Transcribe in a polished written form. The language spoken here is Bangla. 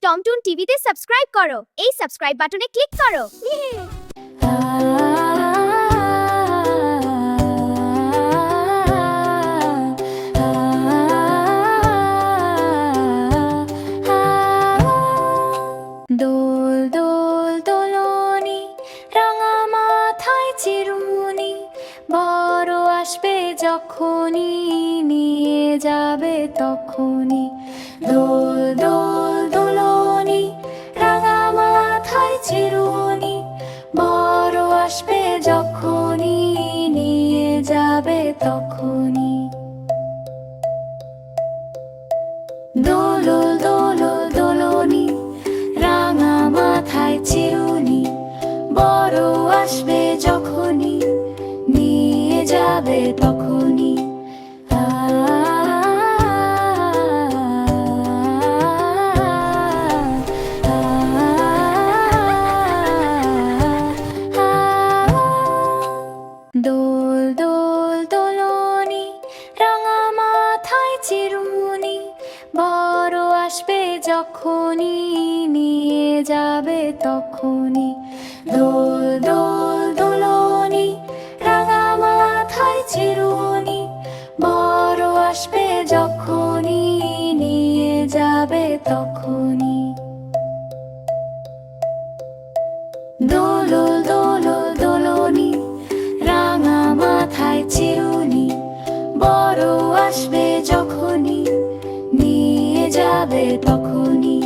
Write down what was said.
টমটুন টিভিতে সাবস্ক্রাইব করো, এই সাবস্ক্রাইব বাটনে ক্লিক করো। দোল দোল দোলনি, রাঙা মাথায় চিরুনি, বড় আসবে যখনই, নিয়ে যাবে তখনই। দোল দোল দোলনি, রাঙা মাথায় চিরুনি, বড় আসবে যখনই, নিয়ে যাবে তখনই। দোল দোল দোলনি, রাঙা মাথায় চিরুনি, বড় আসবে যখনই, নিয়ে যাবে তখনই। দোল দোল দোলনি, রাঙা মাথায় চিরুনি, বড় আসবে যখনই, নিয়ে যাবে তখনই। দোল দোল দোলনি, রাঙা মাথায় চিরুনি, বড় আসবে যখনই, নিয়ে যাবে তখনই। দোল দোল দোলনি, রাঙা মাথায় চিরুনি, বড় আসবে যখনই, নিয়ে যাবে তখনই।